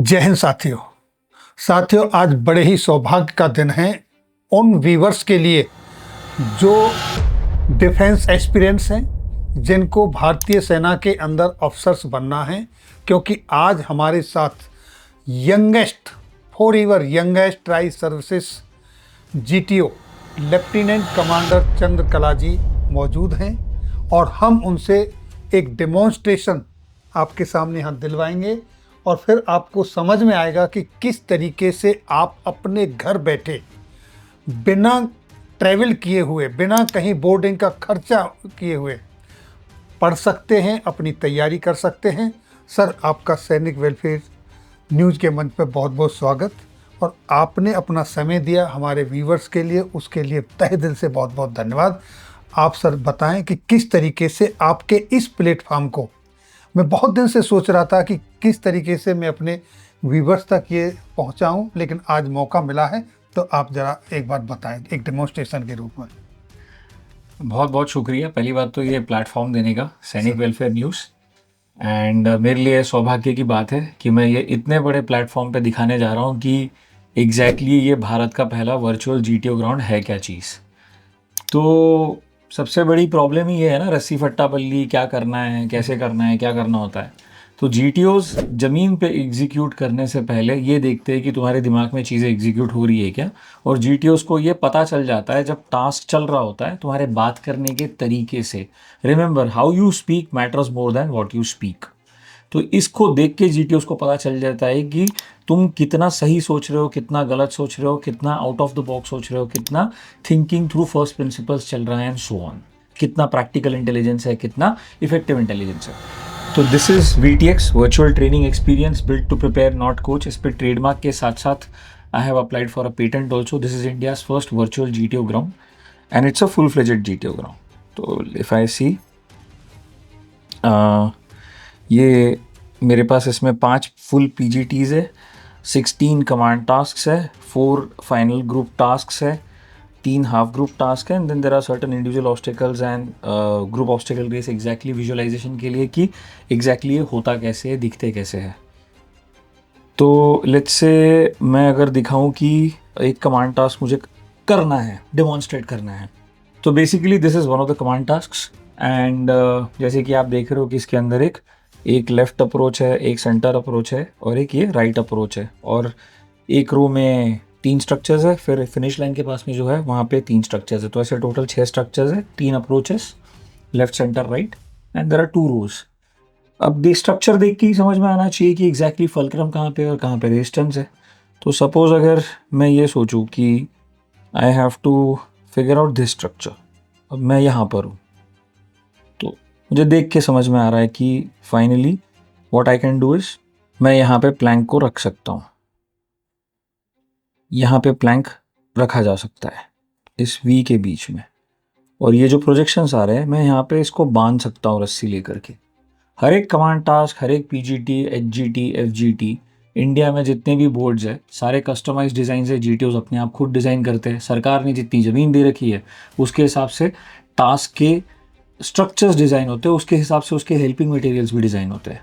जय हिंद साथियों। आज बड़े ही सौभाग्य का दिन है उन व्यूवर्स के लिए जो डिफेंस एक्सपीरियंस हैं, जिनको भारतीय सेना के अंदर ऑफिसर्स बनना है, क्योंकि आज हमारे साथ youngest for youngest tri services GTO lieutenant commander Chandrakala ji मौजूद हैं और हम उनसे एक डेमोन्स्ट्रेशन आपके सामने यहाँ दिलवाएंगे और फिर आपको समझ में आएगा कि किस तरीके से आप अपने घर बैठे बिना ट्रैवल किए हुए, बिना कहीं बोर्डिंग का खर्चा किए हुए पढ़ सकते हैं, अपनी तैयारी कर सकते हैं। सर, आपका सैनिक वेलफेयर न्यूज़ के मंच पर बहुत बहुत स्वागत और आपने अपना समय दिया हमारे व्यूवर्स के लिए, उसके लिए तहे दिल से बहुत बहुत धन्यवाद। आप सर बताएं कि किस तरीके से आपके इस प्लेटफॉर्म को, मैं बहुत दिन से सोच रहा था कि किस तरीके से मैं अपने व्यूवर्स तक ये पहुंचाऊं, लेकिन आज मौका मिला है, तो आप ज़रा एक बात बताएं एक डेमोन्स्ट्रेशन के रूप में। बहुत बहुत शुक्रिया। पहली बात तो ये प्लेटफॉर्म देने का, सैनिक वेलफेयर न्यूज़, एंड मेरे लिए सौभाग्य की बात है कि मैं ये इतने बड़े प्लेटफॉर्म पे दिखाने जा रहा हूँ कि एग्जैक्टली ये भारत का पहला वर्चुअल जीटीओ ग्राउंड है क्या चीज़। तो सबसे बड़ी प्रॉब्लम ही ये है ना, रस्सी फट्टा बल्ली, क्या करना है, कैसे करना है, क्या करना होता है। तो जीटीओज ज़मीन पे एग्जीक्यूट करने से पहले ये देखते हैं कि तुम्हारे दिमाग में चीज़ें एग्जीक्यूट हो रही है क्या। और जीटीओज को ये पता चल जाता है जब टास्क चल रहा होता है तुम्हारे बात करने के तरीके से। Remember, how you speak matters more than what you speak. तो इसको देख के जीटीओज को पता चल जाता है कि तुम कितना सही सोच रहे हो, कितना गलत सोच रहे हो, कितना आउट ऑफ द बॉक्स सोच रहे हो, कितना थिंकिंग थ्रू फर्स्ट प्रिंसिपल्स चल रहा है एंड सो ऑन, कितना प्रैक्टिकल इंटेलिजेंस है, कितना इफेक्टिव इंटेलिजेंस है। तो this is VTX virtual training experience built to prepare not coach. इस पर ट्रेडमार्क के साथ साथ I have applied for a patent also. This is India's first virtual GTO ground and it's a full fledged GTO ground. तो if I see, ये मेरे पास इसमें 5 full PGTs है, 16 कमांड टास्क है, 4 फाइनल ग्रुप टास्क है, 3 half group task है, and then there are certain individual obstacles and group obstacle race exactly visualization के लिए कि एग्जैक्टली ये होता कैसे है, दिखते कैसे है। तो लेट्स से मैं अगर दिखाऊं कि एक कमांड टास्क मुझे करना है, डेमॉन्स्ट्रेट करना है, तो basically this is one of the command tasks. And जैसे कि आप देख रहे हो कि इसके अंदर एक लेफ़्ट अप्रोच है, एक सेंटर अप्रोच है और एक ये राइट अप्रोच है, और एक रो में 3 स्ट्रक्चर्स है, फिर फिनिश लाइन के पास में जो है वहाँ पे 3 स्ट्रक्चर्स है। तो ऐसे टोटल 6 स्ट्रक्चर्स है, 3 approaches, left centre right, and there are 2 rows. अब स्ट्रक्चर देख के ही समझ में आना चाहिए कि एग्जैक्टली फलक्रम कहाँ पे और कहाँ पे रेजिस्टेंस है। तो सपोज अगर मैं ये सोचूं कि I have to figure out this structure, अब मैं यहाँ पर हूँ, तो मुझे देख के समझ में आ रहा है कि finally what I can do is, मैं यहाँ पे प्लैंक को रख सकता हूँ। यहाँ पे प्लैंक रखा जा सकता है इस V के बीच में, और ये जो प्रोजेक्शंस आ रहे हैं मैं यहाँ पे इसको बांध सकता हूँ रस्सी लेकर के। हर एक कमांड टास्क, हर एक PGT, HGT, FGT, इंडिया में जितने भी बोर्ड्स है सारे कस्टमाइज डिज़ाइन है। जीटीओज अपने आप खुद डिज़ाइन करते हैं। सरकार ने जितनी ज़मीन दे रखी है उसके हिसाब से टास्क के स्ट्रक्चर्स डिज़ाइन होते हैं, उसके हिसाब से उसके हेल्पिंग मटेरियल्स भी डिज़ाइन होते हैं।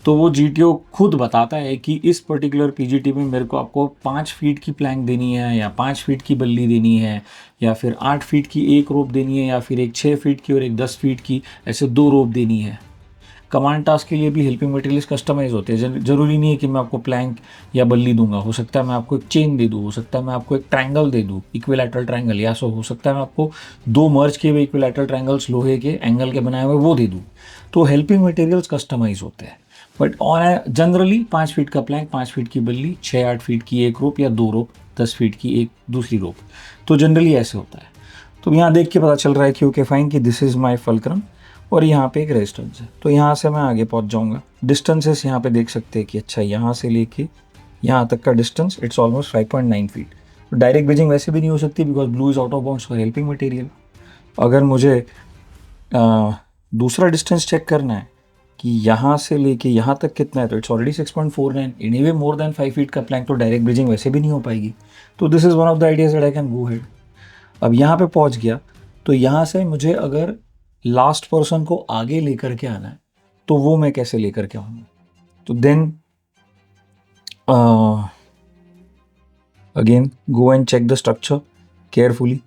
तो वो जीटीओ खुद बताता है कि इस पर्टिकुलर PGT में मेरे को आपको 5 फीट की प्लैंक देनी है, या 5 फीट की बल्ली देनी है, या फिर 8 फीट की एक रोप देनी है, या फिर एक 6 फीट की और एक 10 फीट की, ऐसे 2 रोप देनी है। कमांड टास्क के लिए भी हेल्पिंग मटेरियल्स कस्टमाइज होते हैं। ज़रूरी नहीं है कि मैं आपको प्लैंक या बल्ली दूंगा, हो सकता है मैं आपको एक चेन दे दूँ, हो सकता है मैं आपको एक ट्रायंगल दे दूँ, इक्विलैटरल ट्रायंगल, या सो हो सकता है मैं आपको 2 मर्ज किए हुए इक्विलैटरल ट्रायंगल्स लोहे के एंगल के बनाए हुए वो दे दूँ। तो हेल्पिंग मटेरियल्स कस्टमाइज होते हैं। बट ऑन जनरली 5 फीट का प्लैंक, 5 फीट की बल्ली, 6-8 फीट की एक रोप, या 2 रोप, 10 फीट की एक दूसरी रोप, तो जनरली ऐसे होता है। तो यहाँ देख के पता चल रहा है कि ओके फाइन, कि दिस इज़ माई फलक्रम और यहाँ पे एक रेजिस्टेंस है। तो यहाँ से मैं आगे पहुँच जाऊँगा। डिस्टेंसेस यहाँ पे देख सकते हैं कि अच्छा, यहाँ से लेके यहाँ तक का डिस्टेंस इट्स ऑलमोस्ट 5.9 फीट। तो डायरेक्ट ब्रिजिंग वैसे भी नहीं हो सकती because blue is out of bounds for helping material. अगर मुझे दूसरा डिस्टेंस चेक करना है कि यहाँ से लेके यहाँ तक कितना है, तो it's already 6.49। Anyway more than 5 feet का प्लैंक तो डायरेक्ट ब्रिजिंग वैसे भी नहीं हो पाएगी। तो this is one of the ideas that I can go head. अब यहाँ पे पहुँच गया, तो यहाँ से मुझे अगर लास्ट पर्सन को आगे लेकर के आना है तो वो मैं कैसे लेकर के आऊँगा। तो then Again, go and check the structure carefully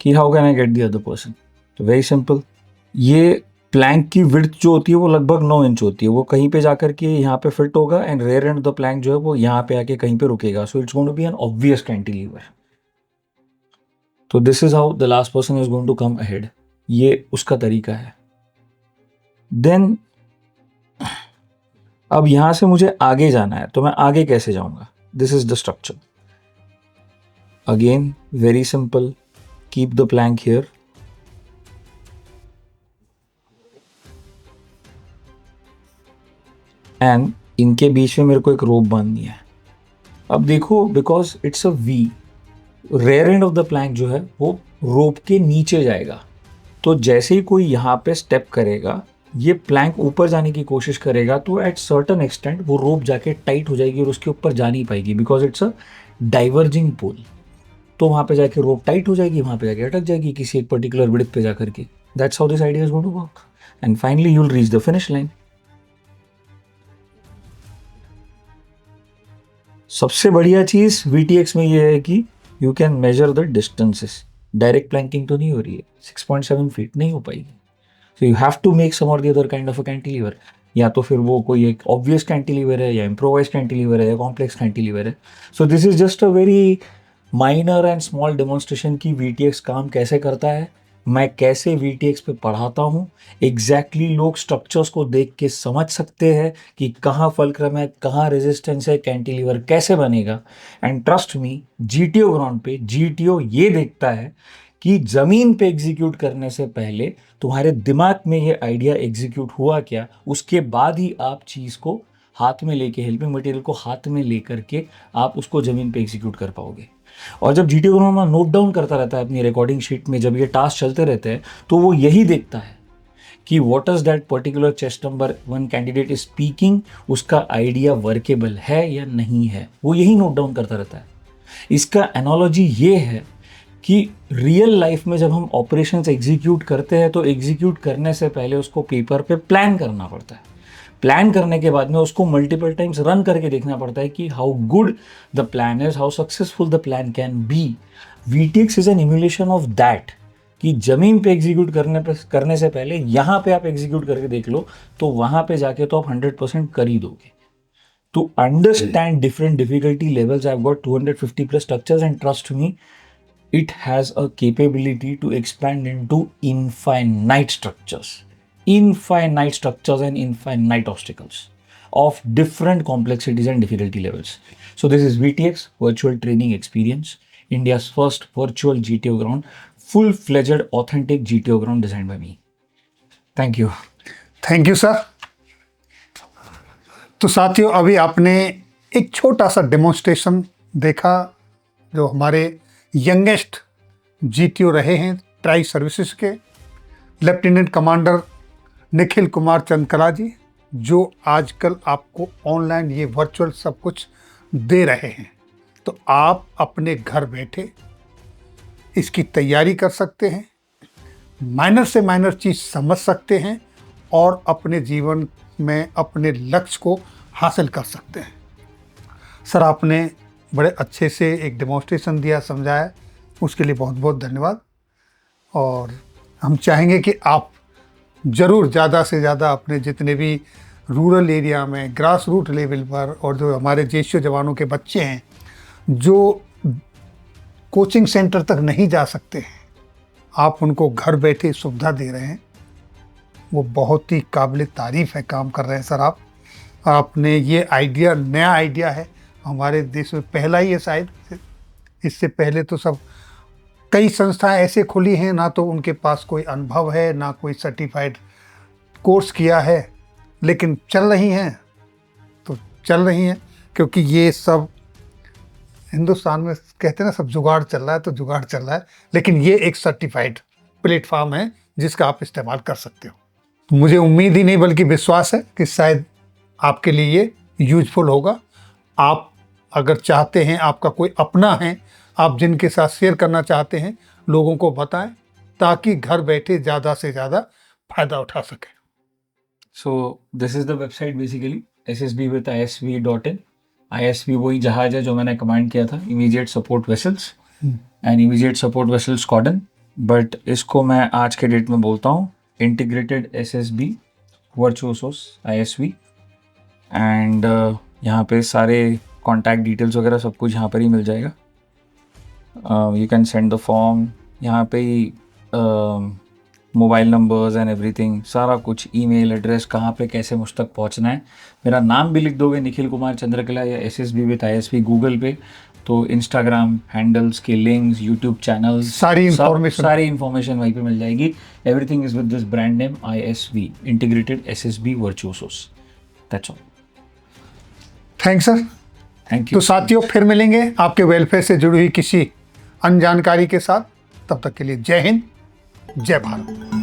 कि how can I get the other person. तो very simple. ये प्लैंक की विड्थ जो होती है वो लगभग 9 इंच होती है, वो कहीं पे जाकर के यहाँ पे फिट होगा and rear and the plank जो है वो यहाँ पे आके कहीं पे रुकेगा. So it's going to be an obvious cantilever. तो this is how the last person is going to come ahead. ये उसका तरीका है. देन अब यहां से मुझे आगे जाना है, तो मैं आगे कैसे जाऊंगा? This is the structure. Again very simple. Keep the plank here. And इनके बीच में मेरे को एक रोप बांधनी है. अब देखो, because it's a V, rear end of the plank जो है वो रोप के नीचे जाएगा. तो जैसे ही कोई यहाँ पे स्टेप करेगा, ये प्लैंक ऊपर जाने की कोशिश करेगा, तो एट सर्टन एक्सटेंट वो रोप जाके टाइट हो जाएगी और उसके ऊपर जा नहीं पाएगी, बिकॉज इट्स अ डाइवर्जिंग पुल. तो वहाँ पे जाके रोप टाइट हो जाएगी, वहाँ पे जाके अटक जाएगी किसी एक पर्टिकुलर विड्थ पे जाकर के. That's how this idea is going to work. And finally you will reach the finish line. सबसे बढ़िया चीज VTX में ये है कि you can measure the distances. Direct planking तो नहीं हो रही है, 6.7 फीट नहीं हो पाएगी. So you have to make some or the other kind of a cantilever. या तो फिर वो कोई एक ऑब्वियस कैंटिलीवर है, या इम्प्रोवाइज कैंटिलीवर है, या कॉम्प्लेक्स कैंटिलीवर है. So this is just a very minor and small demonstration की VTX काम कैसे करता है, मैं कैसे VTX पे पढ़ाता हूँ. एग्जैक्टली लोग स्ट्रक्चर्स को देख के समझ सकते हैं कि कहाँ फलक्रम है, कहाँ रेजिस्टेंस है, कैंटिलीवर कैसे बनेगा. And trust me, GTO ground पे GTO ये देखता है कि ज़मीन पे एग्जीक्यूट करने से पहले तुम्हारे दिमाग में ये आइडिया एग्जीक्यूट हुआ क्या, उसके बाद ही आप चीज़ को हाथ में लेके, हेल्पिंग मटेरियल को हाथ में लेकर के आप उसको ज़मीन पे एग्जीक्यूट कर पाओगे. और जब GTO ग्राउंड नोट डाउन करता रहता है अपनी रिकॉर्डिंग शीट में, जब ये टास्क चलते रहते हैं, तो वो यही देखता है कि what is that particular chest number 1 candidate is speaking, उसका आइडिया वर्केबल है या नहीं है, वो यही नोट डाउन करता रहता है. इसका एनालॉजी ये है कि रियल लाइफ में जब हम ऑपरेशंस एग्जीक्यूट करते हैं, तो एग्जीक्यूट करने से पहले उसको पेपर पे प्लान करना पड़ता है. प्लान करने के बाद में उसको मल्टीपल टाइम्स रन करके देखना पड़ता है कि how good the plan is, how successful the plan can be. VTX is an emulation of that, कि जमीन पे एग्जीक्यूट करने से पहले यहाँ पे आप एग्जीक्यूट करके देख लो, तो वहाँ पे जाके तो आप 100% कर ही दोगे. To understand different difficulty levels, I've got 250 plus structures, and trust me, it has a capability to expand into infinite structures and infinite obstacles of different complexities and difficulty levels. So this is VTX, Virtual Training Experience, India's first virtual GTO ground, full-fledged authentic GTO ground designed by me. Thank you. Thank you sir. तो साथियों, अभी आपने एक छोटा सा demonstration देखा जो हमारे यंगेस्ट GTO रहे हैं ट्राई सर्विसेज के लेफ्टिनेंट कमांडर निखिल कुमार चंद्रकला जी, जो आजकल आपको ऑनलाइन ये वर्चुअल सब कुछ दे रहे हैं. तो आप अपने घर बैठे इसकी तैयारी कर सकते हैं, माइनर से माइनर चीज़ समझ सकते हैं और अपने जीवन में अपने लक्ष्य को हासिल कर सकते हैं. सर, आपने बड़े अच्छे से एक डेमोन्स्ट्रेशन दिया, समझाया, उसके लिए बहुत बहुत धन्यवाद. और हम चाहेंगे कि आप ज़रूर ज़्यादा से ज़्यादा अपने जितने भी रूरल एरिया में ग्रास रूट लेवल पर, और जो हमारे JCO जवानों के बच्चे हैं जो कोचिंग सेंटर तक नहीं जा सकते हैं, आप उनको घर बैठे सुविधा दे रहे हैं. वो बहुत ही काबिल तारीफ़ है काम कर रहे हैं सर आप. आपने ये आइडिया, नया आइडिया है हमारे देश में, पहला ही है शायद. इससे पहले तो सब कई संस्थाएं ऐसे खुली हैं, ना तो उनके पास कोई अनुभव है, ना कोई सर्टिफाइड कोर्स किया है, लेकिन चल रही हैं तो चल रही हैं, क्योंकि ये सब हिंदुस्तान में कहते हैं ना, सब जुगाड़ चल रहा है, तो जुगाड़ चल रहा है. लेकिन ये एक सर्टिफाइड प्लेटफॉर्म है जिसका आप इस्तेमाल कर सकते हो. मुझे उम्मीद ही नहीं बल्कि विश्वास है कि शायद आपके लिए ये यूजफुल होगा. आप अगर चाहते हैं, आपका कोई अपना है, आप जिनके साथ शेयर करना चाहते हैं, लोगों को बताएं ताकि घर बैठे ज़्यादा से ज़्यादा फ़ायदा उठा सकें. So this is the website basically, ssbwithisv.in. ISV वही जहाज है जो मैंने कमांड किया था, immediate support vessels and immediate support vessel squadron, but इसको मैं आज के डेट में बोलता हूँ इंटीग्रेटेड SSB वर्चुओसोस ISV। एंड यहाँ पे सारे कॉन्टैक्ट डिटेल्स वगैरह सब कुछ यहाँ पर ही मिल जाएगा। You can send the form, यहाँ पे ही मोबाइल नंबर्स एंड एवरीथिंग, सारा कुछ, ईमेल एड्रेस, कहाँ पे कैसे मुझ तक पहुँचना है। मेरा नाम भी लिख दोगे निखिल कुमार चंद्रकला या SSB विद ISV गूगल पे, तो इंस्टाग्राम हैंडल्स के लिंक्स, यूट्यूब चैनल्स, सारी इंफॉर्मेशन वहीं पे मिल जाएगी। Everything is with this brand name ISV, integrated SSB virtuosos. That's all. Thanks sir. Thank you. तो साथियों फिर मिलेंगे आपके वेलफेयर से जुड़ी हुई किसी अन्य जानकारी के साथ। तब तक के लिए जय हिंद, जय भारत।